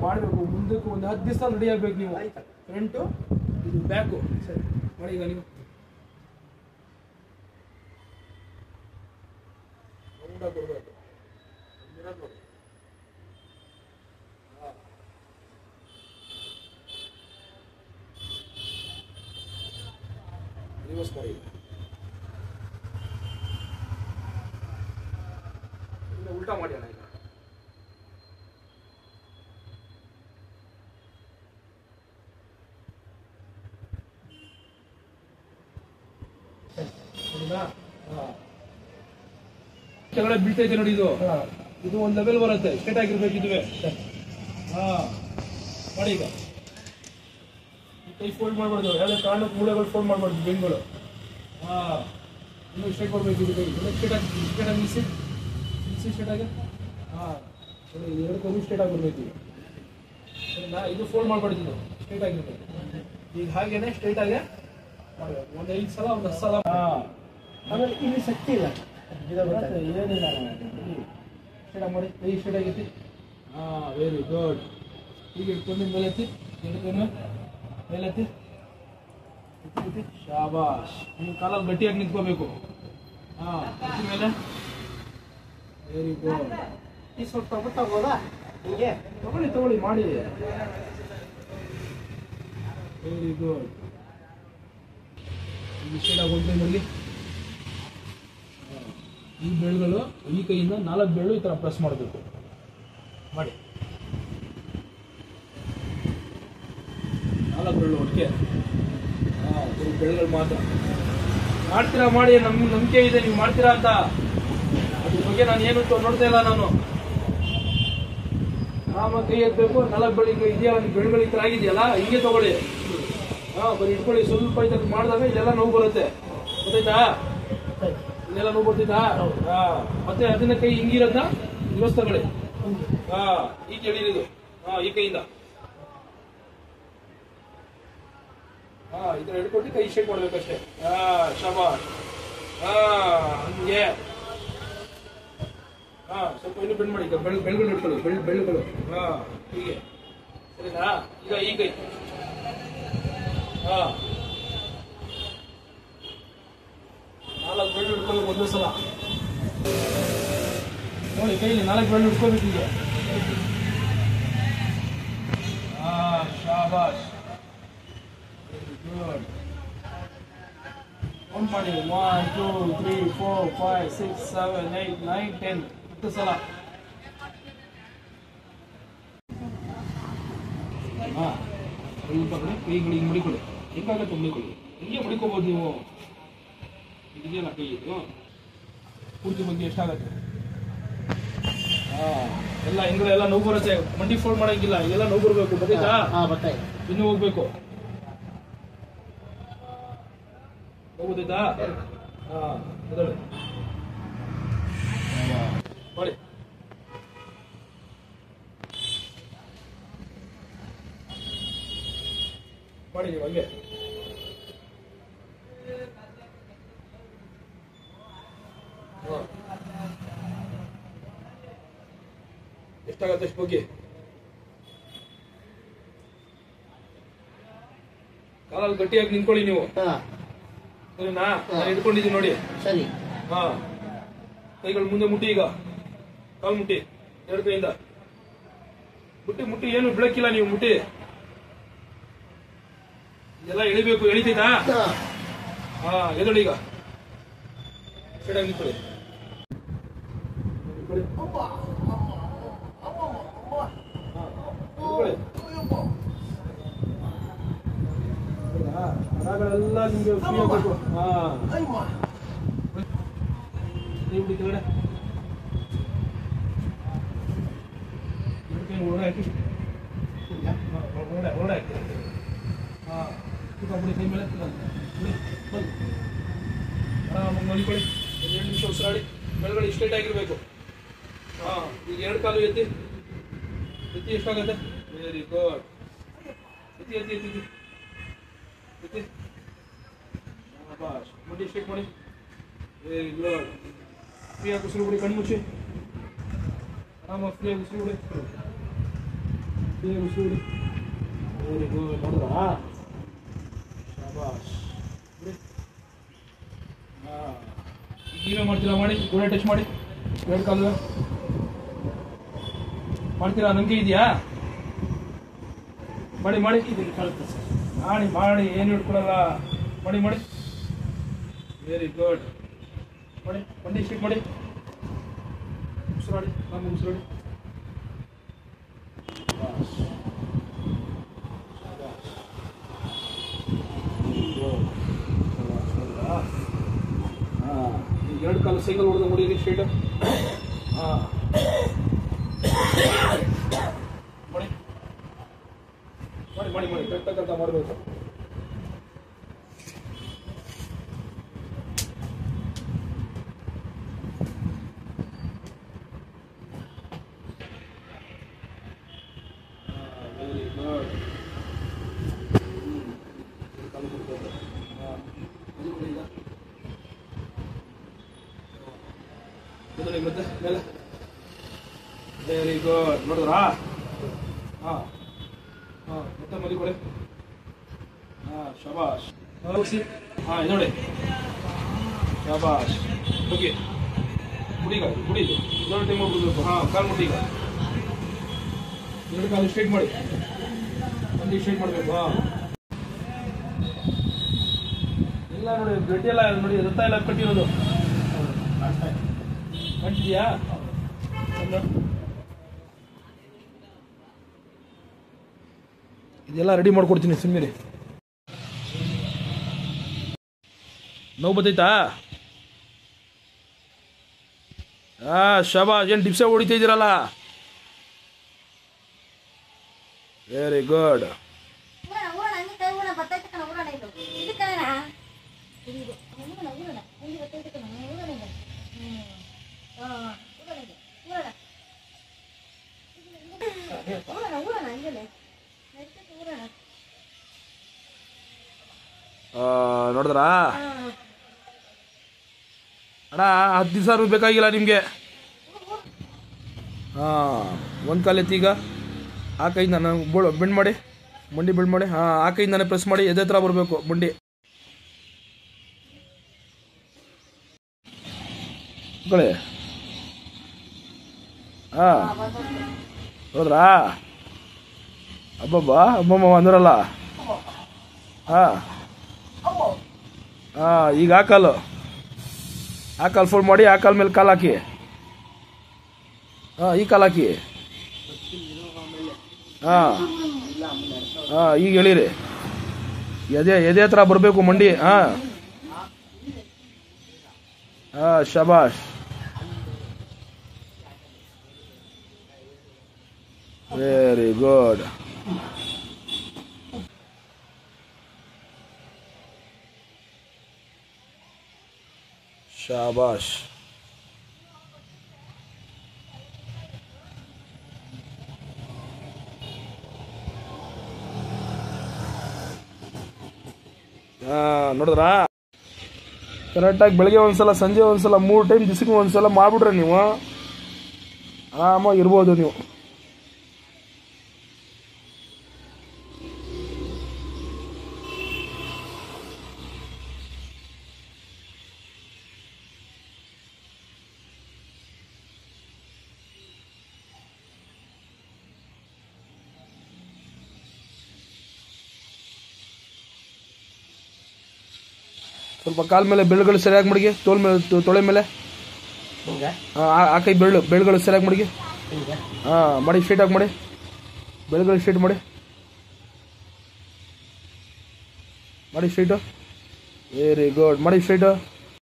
ಮಾಡಬೇಕು. ಮುಂದಕ್ಕೆ ಒಂದು 10 ದಿವಸ ರೆಡಿ ಆಗ್ಬೇಕು ನೀವು. ಫ್ರಂಟು ಇದು ಬ್ಯಾಕು ಸರಿ ಮಾಡಿ. ಈಗ ನೀವು ಕೊಡಬೇಕು. ರಿವರ್ಸ್ ಮಾಡಿ. ಉಲ್ಟಾ ಮಾಡಿ ಅಣ್ಣ. ಈಗ ಕೆಳಗಡೆ ಬೀಳ್ತೈತೆ ನೋಡಿ. ಇದು ಒಂದು ಲೆವೆಲ್ ಬರುತ್ತೆ. ಸ್ಟ್ರೇಟ್ ಆಗಿರ್ಬೇಕು ಇದುವೆ. ಮಾಡಿ. ಈಗ ಕೈ ಫೋಲ್ಡ್ ಮಾಡಬಾರ್ದು. ಯಾವುದೇ ಕಾರಣಕ್ಕೆ ಮೂಳೆಗಳು ಫೋಲ್ಡ್ ಮಾಡಬಾರ್ದು. ಬೆನ್ಗಳು ಇನ್ನೂ ಸ್ಟ್ರೇಟ್ ಮಾಡಬೇಕು. ಇದು ಕೈ ಸ್ಟ್ರೇಟ್ ಆಗಿ ನಿಲ್ಲಿಸಿ ಸ್ಟ್ರೇಟ್ ಆಗಿ. ಎರಡು ಕೈ ಸ್ಟ್ರೇಟ್ ಆಗಿರ್ಬೇಕು. ಸರಿನಾ? ಇದು ಫೋಲ್ಡ್ ಮಾಡಬಾರ್ದು. ಇದು ಸ್ಟ್ರೇಟ್ ಆಗಿರ್ಬೇಕು. ಈಗ ಹಾಗೇನೆ ಸ್ಟ್ರೇಟ್ ಆಗಿ ಒಂದು 5 ಸಲ ಒಂದು 10 ಸಲ. ಆಮೇಲೆ ಇಲ್ಲಿ ಶಕ್ತಿ ಇಲ್ಲ. ಏನಿಲ್ಲ. ಸ್ಟ್ರೇಟ್ ಮಾಡಿ. ಕೈ ಸ್ಟ್ರೇಟ್ ಆಗೈತಿ. Very good. ಈಗ ಇಟ್ಕೊಂಡು ಮೇಲೆ ಎತ್ತಿ. ಮೇಲೆ ಎತ್ತಿ. ಶಾಬಾಷ್. ನೀವು ಕಾಲಲ್ಲಿ ಗಟ್ಟಿಯಾಗಿ ನಿಂತ್ಕೋಬೇಕು. ಮೇಲೆ. Very good. ಈ ಸ್ವಲ್ಪ ಗೊತ್ತಾಗೋದಾ? ಹೀಗೆ ತಗೊಳ್ಳಿ ಮಾಡಿ. Very good. ಈ ಸ್ಟ್ರೇಟ್ ಆಗಿ ಹೋಗ್ತೀನಿ. ಈ ಬೆಳ್ಳುಗಳು ಈ ಕೈಯಿಂದ 4 ಬೆಳ್ಳು ಈ ಥರ ಪ್ರೆಸ್ ಮಾಡಬೇಕು. ಮಾಡಿ. 4 ಬೆಳ್ಳು ಒಟ್ಟಿಗೆ. ಬೆಳ್ಳುಗಳು ಮಾತ್ರ ಮಾಡ್ತೀರಾ. ಮಾಡಿ. ನಮ್ಗೆ ನಂಬಿಕೆ ಇದೆ ನೀವು ಮಾಡ್ತೀರಾ ಅಂತ. ಅದ್ರ ಬಗ್ಗೆ ನಾನು ಏನು ನೋಡ್ತಾ ಇಲ್ಲ. ನಾನು ಕೈ ಎತ್ತಬೇಕು. 4 ಬೆಳ್ಳಿಗೆ ಇದೆಯಲ್ಲ, ಬೆಳ್ಳುಗಳು ಈ ಥರ ಆಗಿದೆಯಲ್ಲ, ಹಿಂಗೆ ತಗೊಳ್ಳಿ. ಬರೀ ಇಟ್ಕೊಳ್ಳಿ. ಸ್ವಲ್ಪ ಈ ಥರ ಮಾಡಿದಾಗ ಇದೆಲ್ಲ ನೋವು ಬರುತ್ತೆ. ಗೊತ್ತಾಯ್ತಾ? ಇದೆಲ್ಲ ನೋವು ಬರ್ತಿದ್ದಾ? ಮತ್ತೆ ಅದನ್ನ ಕೈ ಹಿಂಗಿರೋದನ್ನ ರಿವರ್ಸ್ ತಗೊಳ್ಳಿ. ಈಗ ಎಳೀರಿದು. ಈ ಕೈಯಿಂದ ಈ ಥರ ಹಿಡ್ಕೊಂಡು ಕೈ ಶೇಕ್ ಮಾಡ್ಬೇಕಷ್ಟೇ. ಶಾಬಾಷ್. ಹಂಗೆ. ಸ್ವಲ್ಪ ಇನ್ನು ಬೆಂಡ್ ಮಾಡಿ. ಈಗ ಬೆಳ್ಳುಗಳು ಇಟ್ಕೊಳ್ಳಿ. ಬೆಳ್ಳುಗಳು ಹೀಗೆ. ಸರಿನಾ? ಈಗ ಈ ಕೈ 4 ಬೆಳ್ಳು ಹಿಡ್ಕೊಳ್ಬೇಕು ಒಂದೇ ಸಲ. ನೋಡಿ ಕೈಲಿ 4 ಬೆಳ್ಳು ಹಿಡ್ಕೊಳ್ಬೇಕು. ಈಗ ಶಾಬಾಷ್. ಗುಡ್. ಕೌಂಟ್ ಮಾಡಿ. 1 2 3 4 5 6 7 8 9 10 10 ಸಲ. ಕೈಗಳಿಗೆ ಮುಡಿಕೊಳ್ಳಿ. ಹೆಂಗಾಗತ್ತೆ ಮುಡಿಕೊಳ್ಳಿ. ಹಿಂಗೆ ಮುಡಿಕೋಬೋದು ನೀವು. ಇದೆಯಲ್ಲ ಕೈ, ಇದು ಪೂರ್ತಿ ಬಗ್ಗೆ ಎಷ್ಟಾಗತ್ತೆ. ಎಲ್ಲ ಹಿಂಗಳೆಲ್ಲ ನೋವು ಬರುತ್ತೆ. ಮಂಡಿ ಫೋಲ್ಡ್ ಮಾಡಂಗಿಲ್ಲ. ಇದೆಲ್ಲ ನೋವು ಬರಬೇಕು. ಗೊತ್ತಾಯ್ತಾ? ಇನ್ನು ಹೋಗ್ಬೇಕು. ಹೋಗುದೈತಾ? ಮಾಡಿ. ಮಾಡಿ ನೀವು ಹಂಗೆ. ಎಷ್ಟಾಗತ್ತೆ ಅಷ್ಟು ಬಗ್ಗೆ. ಕಾಲಲ್ಲಿ ಗಟ್ಟಿಯಾಗಿ ನಿಂತ್ಕೊಳ್ಳಿ ನೀವು. ಸರಿನಾ? ನಾನು ಹಿಡ್ಕೊಂಡಿದ್ದೀನಿ ನೋಡಿ. ಸರಿ. ಕೈಗಳು ಮುಂದೆ ಮುಟ್ಟಿ. ಈಗ ಕಾಲು ಮುಟ್ಟಿ. 2 ಕೈಯಿಂದ ಮುಟ್ಟಿ. ಏನು ಬಿಡಕ್ಕಿಲ್ಲ ನೀವು. ಮುಟ್ಟಿ. ಎಲ್ಲ ಎಳಿಬೇಕು. ಎಳಿತೈತಾ? ಎದೊಳಿ. ಈಗ ಸ್ಟ್ರೇಟ್ ಆಗಿ ನಿಂತ್ಕೊಳ್ಳಿ. ನರಗಳೆಲ್ಲ ನಿಮಗೆ ಫ್ರೀ ಆಗಬೇಕು. ಕೆಳಗಡೆ ಒಳಗಡೆ ಹಾಕಿ. ಒಳಗಡೆ ಹಾಕಿ. ಬಿಡಿ ಕೈ ಮೇಲೆ ಆರಾಮಾಗಿ ಮಲ್ಕೊಳ್ಳಿ. 2 ನಿಮಿಷ ಉಸಿರಾಡಿ. ಬೆಳಗಡೆ ಸ್ಟ್ರೇಟ್ ಆಗಿರ್ಬೇಕು. ಈಗ 2 ಕಾಲು ಎತ್ತಿ. ಎಷ್ಟಾಗತ್ತೆ? Very good. ಎತ್ತಿ. ಬಾಸ್ ಮಂಡಿ ಸ್ಟ್ರೇಟ್ ಮಾಡಿ. Very good. ಫ್ರೀಯಾಗಿ ಉಸಿರು ಬಿಡಿ. ಕಣ್ಣು ಮುಚ್ಚಿ. ಆರಾಮಾಗಿ ಫ್ರೀಯಾಗಿ ಉಸಿರು ಬಿಡಿ. ಉಸಿರು ವೆರಿ ಗುಡ್ ನೋಡಿದ್ರಾ ಶಾಬಾಷ್ ನೀವೇ ಮಾಡ್ತೀರಾ ಮಾಡಿ ಗೋಡೆ ಟಚ್ ಮಾಡಿ ಎರಡು ಕಾಲು ಮಾಡ್ತೀರಾ ನಂಗೆ ಇದೆಯಾ ಮಾಡಿ ಮಾಡಿ ಇದನ್ನು ಕಲಿತು ಸರ್. ಮಾಡಿ ಮಾಡಿ ಏನು ಇಟ್ಕೊಡಲ್ಲ ಮಾಡಿ ಮಾಡಿ ವೆರಿ ಗುಡ್ ಮಾಡಿ ಬಂಡಿ ಸ್ಟ್ರೀಟ್ ಮಾಡಿ ಉಸಿರಾಡಿ ನಾನು ಉಸಿರಾಡಿ ಈಗ ಎರಡು ಕಾಲು ಸೈಕಲ್ ಹೊಡೆದ ಮುಡಿಯಿರಿ ಸ್ಟ್ರೀಟ್ ಹಾಂ ಮಾಡಿ ಮಾಡಿ ಮಾಡಿ ಮಾಡಿ ಕರೆಕ್ಟಾಗಿ ಮಾಡಬೇಕು ವೆರಿ ಗುಡ್ ಮತ್ತೆ ಮೇಲೆ ವೆರಿ ಗುಡ್ ನೋಡಿದ್ರಾ ಹಾಂ ಹಾಂ ಮತ್ತೆ ಮಲಿ ಕೊಡಿ ಹಾಂ ಶಬಾಷ್ ಹಾಂ ಇದು ನೋಡಿ ಶಬಾಷ್ ಓಕೆ ಕುಡಿಗ ಕುಡಿದು ಇದೊಂದು ಟೈಮ್ ಬಿಡಬೇಕು ಹಾಂ ಕಾಲು ಮುಟ್ಟಿಗ ಎರಡು ಕಾಲು ಸ್ಟ್ರೈಟ್ ಮಾಡಿ ಒಂದು ಸ್ಟ್ರೈಟ್ ಮಾಡಬೇಕು ಹಾಂ ಎಲ್ಲ ನೋಡಿ ಗಟ್ಟಿ ಎಲ್ಲ ನೋಡಿ ರಥ ಎಲ್ಲ ಕಟ್ಟಿರೋದು ಕಟ್ಟಿದ್ಯಾ ಇದೆಲ್ಲ ರೆಡಿ ಮಾಡ್ಕೊಡ್ತೀನಿ ಸುಮ್ಮನೆ ನೋವು ಬತ್ತೈತಾ ಶಬಾಷ್ ಏನು ಡಿಪ್ಸೆ ಹೊಡಿತಾ ಇದ್ದೀರಲ್ಲ ವೆರಿ ಗುಡ್ ನೋಡಿದ್ರಾ ಅಣ್ಣ 10 ದಿವಸ ಬೇಕಾಗಿಲ್ಲ ನಿಮಗೆ ಹಾಂ ಒಂದು ಕಾಲು ಎತ್ತಿ ಈಗ ಆ ಕೈಯಿಂದ ನಾನು ಬೆಂಡ್ ಮಾಡಿ ಮುಂಡಿ ಬೆಂಡ್ ಮಾಡಿ ಹಾಂ ಆ ಕೈಯಿಂದಾನೆ ಪ್ರೆಸ್ ಮಾಡಿ ಎದೆ ಹತ್ರ ಬರಬೇಕು ಮುಂಡಿ ಕಳೆ ಹಾಂ ಹೌದ್ರಾ ಅಬ್ಬಬ್ಬ ಅಬ್ಬಮ್ಮ ಅಂದ್ರಲ್ಲ ಹಾಂ ಹಾಂ ಈಗ ಆ ಕಾಲು ಫೋಲ್ಡ್ ಮಾಡಿ ಆ ಕಾಲ ಮೇಲೆ ಕಾಲು ಹಾಕಿ ಹಾಂ ಈ ಕಾಲು ಹಾಕಿ ಹಾಂ ಹಾಂ ಈಗ ಹೇಳಿರಿ ಎದೆ ಹತ್ರ ಬರಬೇಕು ಮಂಡಿ ಹಾಂ ಹಾಂ ಶಬಾಷ್ ವೆರಿ ಗುಡ್ ಶಾಬಾಷ್ ನೋಡಿದ್ರಾ ಕರೆಕ್ಟಾಗಿ ಬೆಳಗ್ಗೆ ಒಂದ್ಸಲ ಸಂಜೆ ಒಂದ್ಸಲ 3 ಟೈಮ್ ದಿವಸಕ್ಕೆ ಒಂದ್ಸಲ ಮಾಡ್ಬಿಟ್ರೆ ನೀವು ಆರಾಮಾಗಿ ಇರ್ಬೋದು ನೀವು ಸ್ವಲ್ಪ ಕಾಲ ಮೇಲೆ ಬೆಳ್ಳುಗಳು ಸರಿಯಾಗಿ ಮಡಿಗೆ ತೋಲ್ ಮೇಲೆ ತೊಳೆ ಮೇಲೆ ಆ ಕೈ ಬೆಳ್ಳುಗಳು ಸರಿಯಾಗಿ ಮಡಿಗೆ ಹಾಂ ಮಾಡಿ ಸ್ಟ್ರೈಟಾಗಿ ಮಾಡಿ ಬೆಳ್ಳುಗಳು ಸ್ಟ್ರೈಟ್ ಮಾಡಿ ಸ್ಟ್ರೈಟು ವೆರಿ ಗುಡ್ ಮಾಡಿ ಸ್ಟ್ರೈಟು